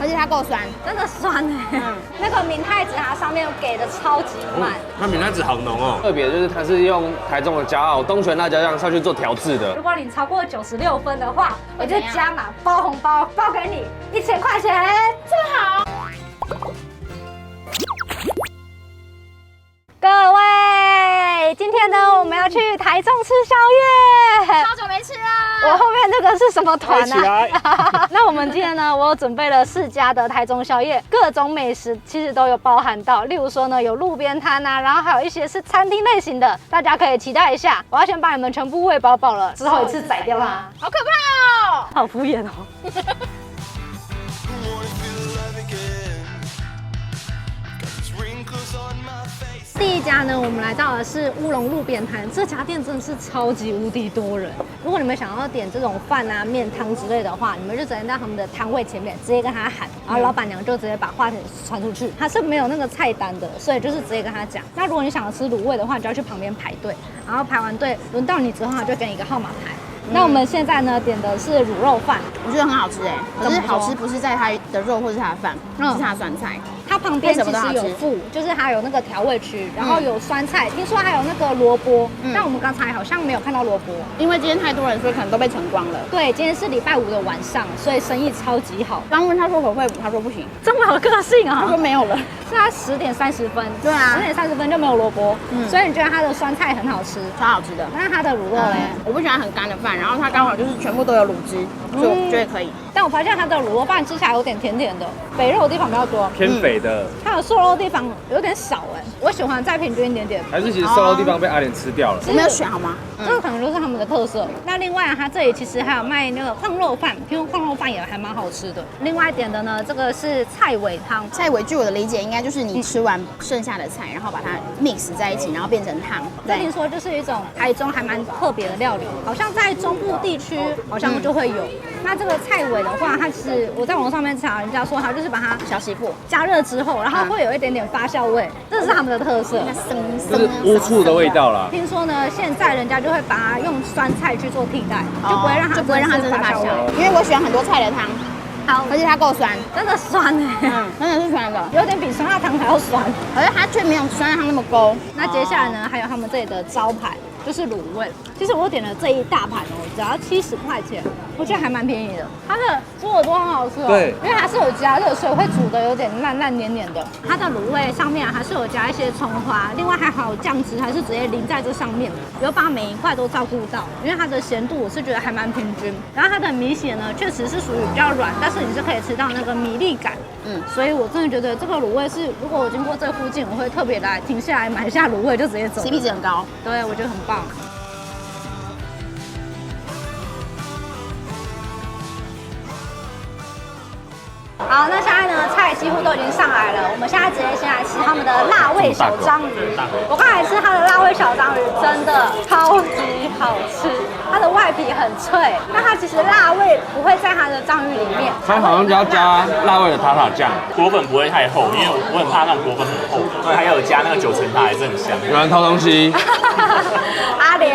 而且它够酸，真的酸哎。那个明太子它上面给的超级满，它明太子好浓哦。特别就是它是用台中的骄傲东泉辣椒酱上去做调制的。如果你超过96分的话，我就加码包红包，包给你1000块钱，这么好。各位，今天呢，我们要去台中吃宵夜，好久没吃了。我后面这个是什么团啊？那我们今天呢，我有准备了4家的台中宵夜，各种美食其实都有包含到。例如说呢，有路边摊啊，然后还有一些是餐厅类型的，大家可以期待一下。我要先把你们全部喂饱饱了，之后一次宰掉它。好可怕哦！好敷衍哦。第一家呢，我们来到的是乌龙路边摊。这家店真的是超级无敌多人。如果你们想要点这种饭啊、面汤之类的话，你们就只能到他们的摊位前面直接跟他喊，然后老板娘就直接把话传出去。他是没有那个菜单的，所以就是直接跟他讲。那如果你想要吃卤味的话，你就要去旁边排队，然后排完队轮到你之后，他就给你一个号码牌。那我们现在呢点的是卤肉饭，我觉得很好吃哎，可是好吃不是在它的肉或是它的饭，是它的酸菜。它旁边其实有附，就是它有那个调味区，然后有酸菜，听说还有那个萝卜，但我们刚才好像没有看到萝卜，因为今天太多人，所以可能都被盛光了。对，今天是礼拜5的晚上，所以生意超级好。刚问他说可不可以，他说不行，这么有个性啊！他说没有了，是他10点30分，对啊，10点30分就没有萝卜，所以你觉得它的酸菜很好吃，超好吃的。那它的卤肉嘞？我不喜欢很干的饭，然后它刚好就是全部都有卤汁，所以我觉得可以。但我发现它的卤肉饭吃起来有点甜甜的，肥肉的地方比较多，偏肥的，它的瘦肉的地方有点少哎，我喜欢再平均一点点。还是其实瘦肉地方被阿莲吃掉了。我没有选好吗？这个可能就是他们的特色。那另外啊，它这里其实还有卖那个矿肉饭，听说矿肉饭也还蛮好吃的。另外一点的呢，这个是菜尾汤。菜尾据我的理解，应该就是你吃完剩下的菜，然后把它 mix 在一起，然后变成汤。这听说就是一种台中还蛮特别的料理，好像在中部地区好像就会有。那这个菜尾的话，它是我在网上面查，人家说它就是把它小媳妇加热之后，然后会有一点点发酵味，这是他们的特色。就是乌醋的味道啦。听说呢，现在人家就会把它用酸菜去做替代，就不会让它真的发酵。因为我喜欢很多菜的汤，好，而且它够酸，真的酸哎，真的是酸的，有点比酸辣汤还要酸，可是它却没有酸辣汤那么勾。那接下来呢，还有他们这里的招牌就是卤味。其实我点了这一大盘哦，只要70块钱，我觉得还蛮便宜的。它的猪耳朵很好吃哦，对，因为它是有加热，所以会煮的有点烂烂黏黏的。它的卤味上面还是有加一些葱花，另外还有酱汁，还是直接淋在这上面，有把每一块都照顾到。因为它的咸度我是觉得还蛮平均，然后它的米血呢确实是属于比较软，但是你是可以吃到那个米粒感。所以我真的觉得这个卤味是，如果我经过这附近，我会特别来停下来买一下卤味，就直接走。 CP 值很高，对，我觉得很棒。好，那现在呢，菜几乎都已经上来了，我们现在直接先来吃他们的辣味小章鱼。我刚才吃它的辣味小章鱼，真的超级好吃，它的外皮很脆，但它其实辣味不会在它的章鱼里面。它好像就要加辣味的塔塔酱，果粉不会太厚，因为我很怕那种果粉很厚。对，还有加那个9层塔，还是很香。有人偷东西。阿莲。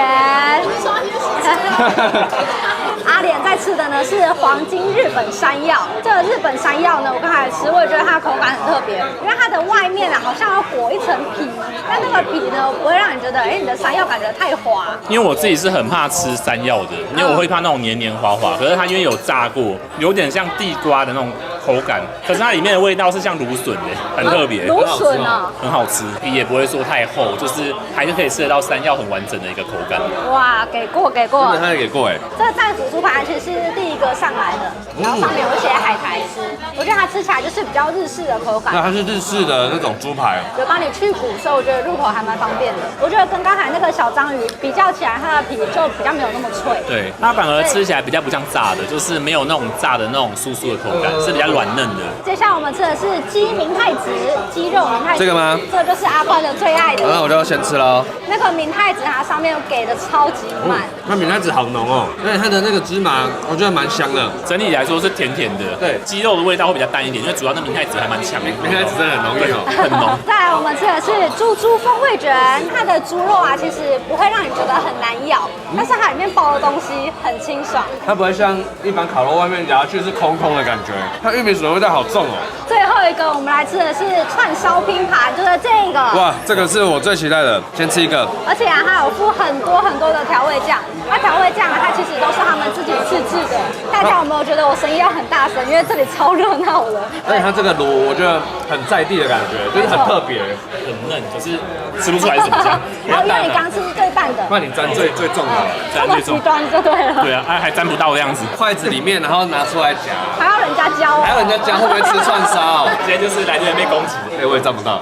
阿莲在吃的呢是黄金日本山药。这个日本山药呢，我刚才吃，我也觉得它的口感很特别，因为它的外面啊好像要裹一层皮，但那个皮呢不会让你觉得，你的山药感觉太滑。因为我自己是很怕吃山药的，因为我会怕那种黏黏滑滑。可是它因为有炸过，有点像地瓜的那种口感，可是它里面的味道是像芦笋的，很特别。芦笋啊，很好吃，皮也不会说太厚，就是还是可以吃得到山药很完整的一个口感。哇，给过给过，真的他也给过哎。这个战斧猪排其实是第一个上来的，然后上面有一些海苔丝，我觉得它吃起来就是比较日式的口感。那它是日式的那种猪排，有帮你去骨，所以我觉得入口还蛮方便的。我觉得跟刚才那个小章鱼比较起来，它的皮就比较没有那么脆。对，它反而吃起来比较不像炸的，就是没有那种炸的那种酥酥的口感，是比较软嫩的。接下来我们吃的是鸡明太子，鸡肉明太子。这个吗？这个就是阿宽的最爱的。那我就要先吃喽。那个明太子它上面给的超级满。它明太子好浓哦，而且它的那个芝麻我觉得蛮香的。整体来说是甜甜的，对鸡肉的味道会比较淡一点，因为主要那明太子还蛮强的，明太子真的很浓郁哦。很浓。再来，我们吃的是猪风味卷，它的猪肉啊，其实不会让你觉得很难咬，但是它里面包的东西很清爽。它不会像一般烤肉外面咬下去是空空的感觉，它玉米笋的味道好重哦。最后一个，我们来吃的是串烧拼盘，就是这个。哇，这个是我最期待的，先吃一个。而且啊，它有附很多的调味酱，那调味酱啊，它其实都是他们自己自制的。大家有没有觉得我声音要很大声？因为这里超热闹的。而且它这个卤，我觉得很在地的感觉，就是很特别，很嫩，可是吃不出来是什么酱。然后因为你刚吃最淡的，那你沾最重的，这么极端就对了。对啊，还沾不到的样子。筷子里面，然后拿出来夹，还要人家教，还有人家夹会不会吃串烧？今天就是来这边被攻击。哎，我也沾不到。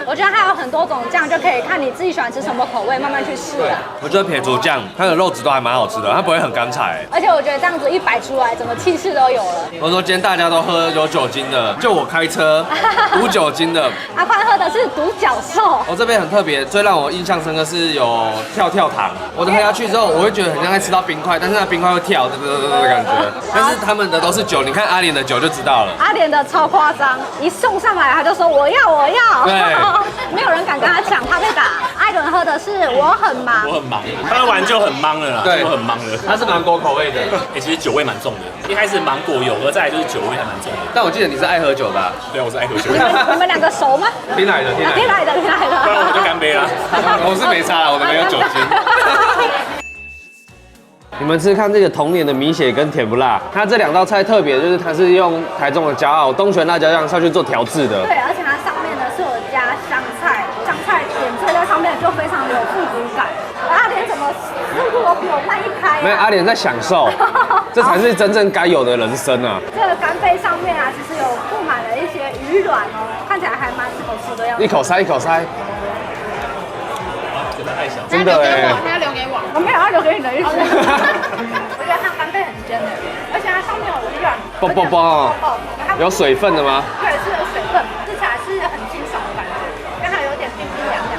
我觉得它有很多种酱，就可以看你自己喜欢吃什么口味，慢慢去试。我觉得撇除酱，它的肉质都还蛮好吃的，它不会很干柴。而且我觉得这样子一摆出来，整个气势都有了。我说今天大家都喝有酒精的，就我开车无酒精的。阿宽喝的是独角兽。我这边很特别，最让我印象深刻是有跳糖。我喝下去之后，我会觉得很像在吃到冰块，但是那冰块会跳的感觉。但是他们的都是酒，你看阿莲的酒就知道了。阿莲的超夸张，一送上来他就说我要。对，没有人敢跟他抢，他被打。艾伦喝的是我很忙，喝完就很忙了啦，对，我很忙了。它是芒果口味的，其实酒味蛮重的，一开始芒果有，而再来就是酒味还蛮重的。但我记得你是爱喝酒的。对，我是爱喝酒。你们两个熟吗？听来的。不然我们就干杯啦。我是没差啦，我的没有酒精。你们吃看这个童年的米血跟甜不辣，它这两道菜特别就是它是用台中的骄傲东泉辣椒酱下去做调制的。对，而且它上面呢是有加香菜点缀在上面就非常有复古感。阿莲怎么速度都比我慢一拍？没有，阿莲在享受，这才是真正该有的人生啊！这个干贝上面啊，其实有布满了一些鱼卵哦，看起来还蛮好吃的样子。一口塞。真的哎，他要留给我，我没有要留给你的意思。我觉得它干贝很鲜的，而且它上面有鱼卵，爆，有水分的吗？对，是有水分，吃起来是很清爽的感觉，但它有点冰冰凉凉。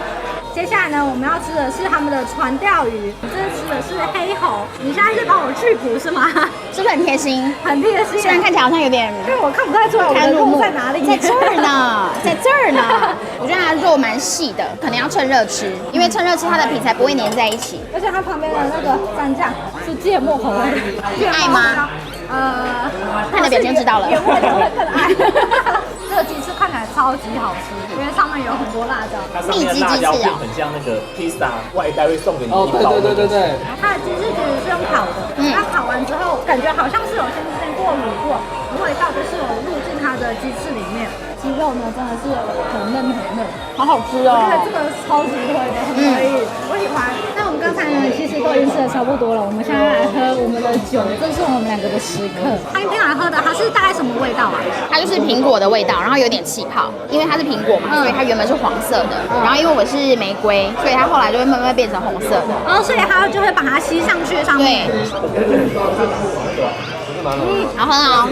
接下来呢，我们要吃的是他们的船钓鱼，这次吃的是黑喉。你现在是帮我去骨是吗？是不是很贴心？很贴心，虽然看起来好像有点，因为我看不太出来我的肉在哪里，在这儿呢，在这儿呢。我觉得它肉蛮细的，可能要趁热吃，因为趁热吃它的皮才不会粘在一起。而且它旁边的那个蘸酱是芥末口味，你爱吗？看你的表情知道了。原味的会更爱。这个鸡翅看起来超级好吃，因为上面有很多辣椒。蜜汁鸡翅哦，很像那个披萨外带会送给你一包。对。它的鸡翅其实是用烤的，它烤完之后感觉好像是有先经过卤过，味道就是有入进它的鸡翅里面。鸡肉呢真的是很嫩，好好吃哦！我觉得这个超级推的，很可以，我喜欢。那我们刚才呢，其实都已经吃的差不多了，我们现在来喝我们的酒，这是我们两个的时刻。他今天来喝的，它是大概什么味道啊？它就是苹果的味道，然后有点气泡，因为它是苹果嘛，所以它原本是黄色的。然后因为我是玫瑰，所以它后来就会慢慢变成红色的。然后所以它就会把它吸上去上面。对。好喝哦！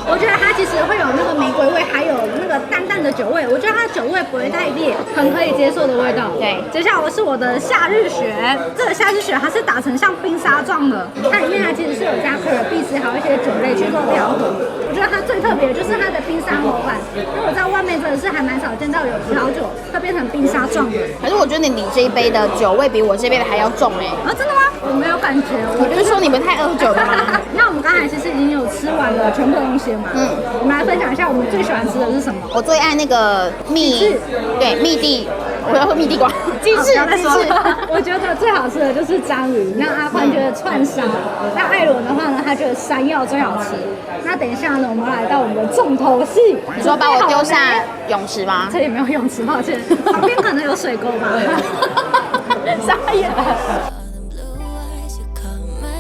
我觉得它其实会有那个玫瑰味，还有那个淡淡的酒味。我觉得它的酒味不会太烈，很可以接受的味道。对，接下来是我的夏日雪，这个夏日雪它是打成像冰沙状的，它里面呢其实是有加可尔必斯还有一些酒类去做调和。我觉得它最特别的就是它的冰沙口感，因为我在外面真的是还蛮少见到有葡萄酒会变成冰沙状的。可是我觉得你这一杯的酒味比我这杯的还要重哎！啊，真的吗？我没有感觉，我就说你们太爱喝酒了吗？那我们刚才其实已经有吃完了全部的东西了嘛？我们来分享一下我们最喜欢吃的是什么？我最爱那个对，蜜地，我要喝蜜地瓜，鸡翅。我觉得最好吃的就是章鱼，那阿宽觉得串烧，那艾伦的话呢，他觉得山药最好吃。那等一下呢，我们来到我们的重头戏。你说把我丢下泳池吗？这里没有泳池，抱歉，旁边可能有水沟吧。傻眼了。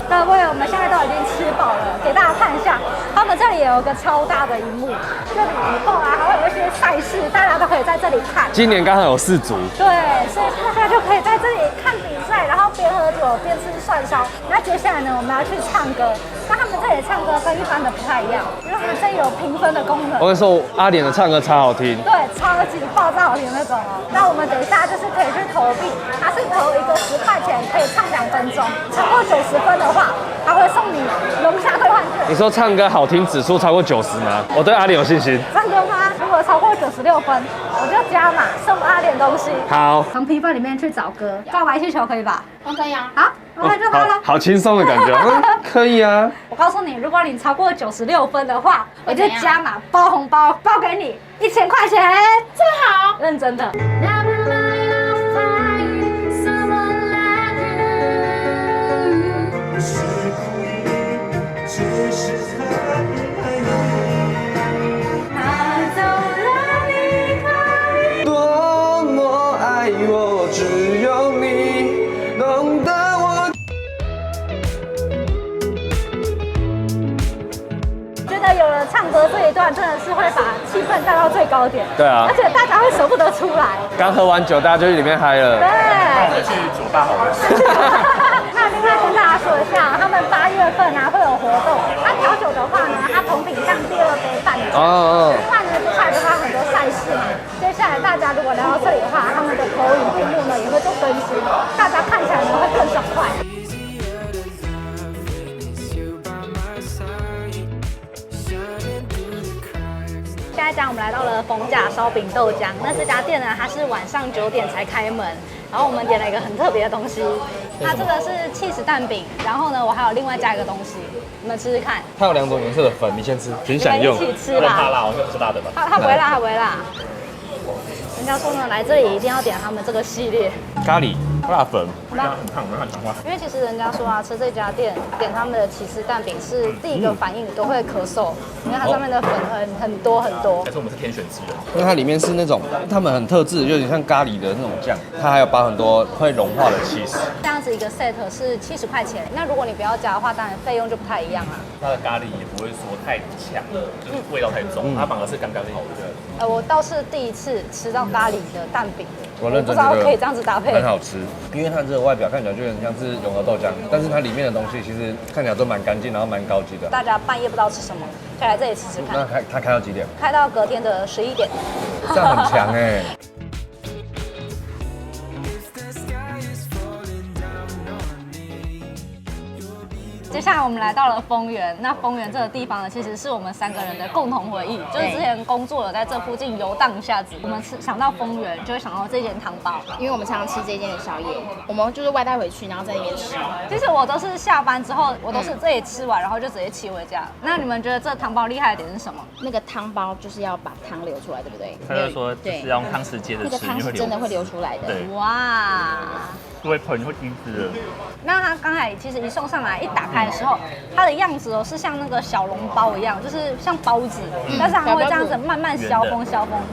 各位，我们现在都已经吃饱了，给大家看一下，他们这里也有一个超大的荧幕，这里以后啊还会有一些赛事，大家都可以在这里看。今年刚好有4组，对，所以大家就可以在这里看比赛，然后边喝酒边吃串烧。那接下来呢，我们要去唱歌。那他们这里唱歌跟一般的不太一样，因为他们这里有评分的功能。我跟你说，阿莲的唱歌超好听。对，超级爆炸好听那种哦。那我们等一下就是可以去投币，它是投一个10块钱，可以唱2分钟，超过90分的话，它会送你龙虾兑换券。你说唱歌好听指数超过90吗？我对阿莲有信心。唱歌吗？如果超过96分，我就加码送阿莲东西。好，从评分里面去找歌，告白气球可以吧？可以啊。好，那就好了。好轻松的感觉。可以啊。我告诉你，如果你超过96分的话，我就加码包红包，包给你1000块钱，这么好，认真的。多么爱我，只有你懂得我。觉得有人唱歌这一段真的是会把气氛带到最高点。对啊而且大家会舍不得出来。刚喝完酒，大家就去里面嗨了。对。我们去酒吧好了。那另外跟大家说一下，他们8月份啊会有活动。那调酒的话呢，它同品项第2杯半价。另外呢，接下来的话很多赛事嘛。接下来大家如果来到这里的话，他们的投影屏幕呢也会做更新，大家看起来呢会更爽快。下一家我们来到了逢甲烧饼豆浆，那这家店呢，它是晚上9点才开门。然后我们点了一个很特别的东西，它这个是起司蛋饼，然后呢，我还有另外加一个东西，你们吃吃看。它有2种颜色的粉，你先吃，挺你们一起吃吧。怕辣，我想吃辣的吧。它不会辣，它不会辣。人家说呢，来这里一定要点他们这个系列咖喱辣粉。这样很烫，没办法讲话。因为其实人家说啊，吃这家店点他们的起司蛋饼是第一个反应都会咳嗽，因为它上面的粉很多很多。但是我们是天选之人。因为它里面是那种他们很特制，就有点像咖喱的那种酱，它还有包很多会融化的起司。这样子一个 set 是70块钱，那如果你不要加的话，当然费用就不太一样啦。它的咖喱也不会说太强，就是味道太重，它反而是刚刚好的。我倒是第一次吃到咖喱的蛋饼，我认真不知道可以这样子搭配，很好吃。因为它这个外表看起来就很像是永和豆浆，但是它里面的东西其实看起来都蛮干净，然后蛮高级的。大家半夜不知道吃什么，可以来这里吃吃看。那它开到几点？开到隔天的11点。这样很强哎。接下来我们来到了丰原，那丰原这个地方呢，其实是我们3个人的共同回忆，就是之前工作有在这附近游荡一下子，我们想到丰原就会想到这间汤包，因为我们常常吃这间的宵夜，我们就是外带回去，然后在那边吃。其实我都是下班之后，我都是这里吃完，然后就直接骑回家。那你们觉得这汤包厉害的点是什么？那个汤包就是要把汤流出来，对不对？他就说就是要用汤匙接着吃，那个汤是真的会流出来的。对，哇！会喷会滴汁的。那它刚才其实一送上来，一打开的时候，它的样子哦是像那个小笼包一样，就是像包子，但是它会这样子慢慢消风。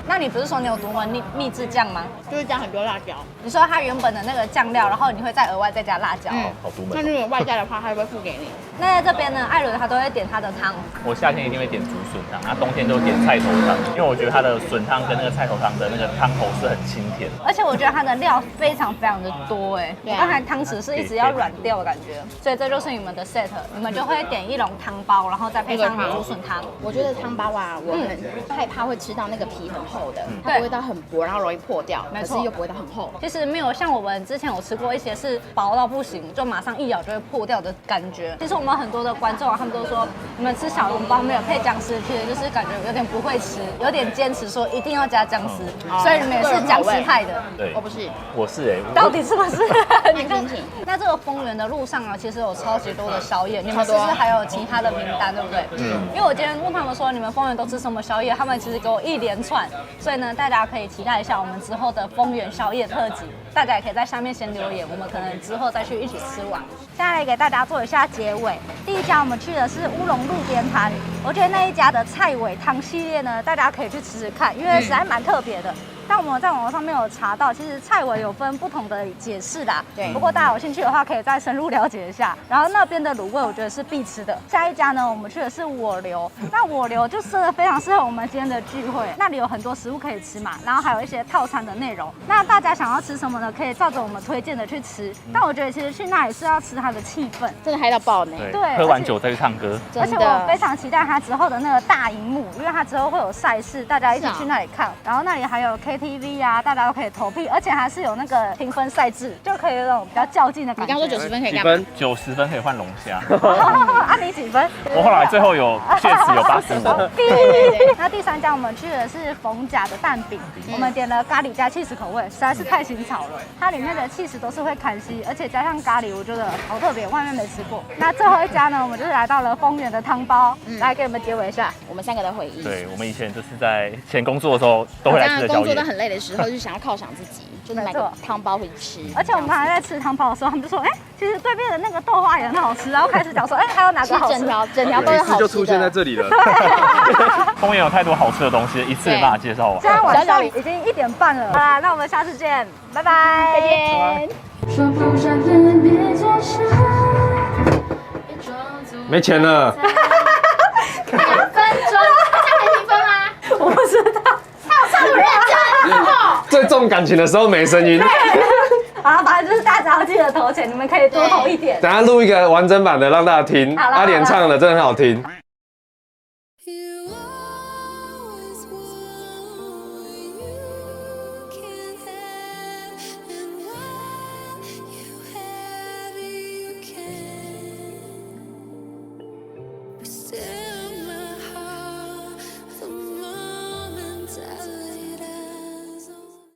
那你不是说你有独门秘制酱吗？就是加很多辣椒。你说它原本的那个酱料，然后你会再额外再加辣椒。好独门。那如果外带的话，它会付给你。那在这边呢，艾伦他都会点他的汤。我夏天一定会点竹笋汤，那冬天就点菜头汤，因为我觉得它的笋汤跟那个菜头汤的那个汤头是很清甜，而且我觉得它的料非常非常的多哎，对啊刚才汤匙是一直要软掉的感觉，所以这就是你们的 set， 你们就会点1笼汤包，然后再配上竹笋汤。我觉得汤包啊，我很害怕会吃到那个皮很厚的，它对不会到很薄，然后容易破掉，没错可是又不会到很厚。其实没有像我们之前有吃过一些是薄到不行，就马上一咬就会破掉的感觉。其实我们很多的观众啊，他们都说你们吃小笼包没有配姜丝片，就是感觉有点不会吃，有点坚持说一定要加姜丝，所以你们也是姜丝派的。对，我不是，我是哎，到底是不是？你看心情。那这个丰原的路上啊，其实有超级多的宵夜，你们是不是还有其他的名单，对不对？因为我今天问他们说你们丰原都吃什么宵夜，他们其实给我一连串，所以呢，大家可以期待一下我们之后的丰原宵夜特辑，大家也可以在下面先留言，我们可能之后再去一起吃完。接下来给大家做一下结尾，第一家我们去的是乌龙路边摊，我觉得那一家的菜尾汤系列呢，大家可以去吃吃看，因为实在蛮特别的。但我们在网络上面有查到，其实菜尾有分不同的解释啦。对如果大家有兴趣的话，可以再深入了解一下。然后那边的卤味，我觉得是必吃的。下一家呢，我们去的是我流，那我流就真的非常适合我们今天的聚会，那里有很多食物可以吃嘛，然后还有一些套餐的内容。那大家想要吃什么呢？可以照着我们推荐的去吃。但我觉得其实去那里是要吃它的气氛，真的嗨到爆呢。对，喝完酒再去唱歌。而且我非常期待它之后的那个大荧幕，因为它之后会有赛事，大家一起去那里看。然后那里还有 KTV 啊，大家都可以投币，而且还是有那个评分赛制，就可以有那种比较较劲的感觉。你刚说90分可以几干嘛？分？90分可以换龙虾。啊，你几分？我后来最后有确实有85分。那第3家我们去的是冯甲的蛋饼，我们点了咖喱加起司口味，实在是太新潮了。它里面的起司都是会砍稀，而且加上咖喱，我觉得好特别，外面没吃过。那最后一家呢，我们就是来到了丰原的汤包，来给你们结尾一下我们3个的回忆。对，我们以前就是在前工作的时候都会来吃的宵夜工作都。很累的时候，就想要犒赏自己，就是买个汤包回去吃。而且我们还在吃汤包的时候，他们就说，其实对面的那个豆花也很好吃，然后开始讲说，还有哪个好吃？整条都是好吃的。就出现在这里了。丰原有太多好吃的东西，一次没办法介绍完。现在晚上已经1点半了，好啦，那我们下次见，拜拜，再见。说不上分别解释，没钱了。 2分钟，这样可以评分吗？我不知道。他有这么认真？最重感情的时候没声音。好，反正就是大家要记得投钱，你们可以多投一点。等下录一个完整版的让大家听，好了阿莲唱的真的很好听。 You are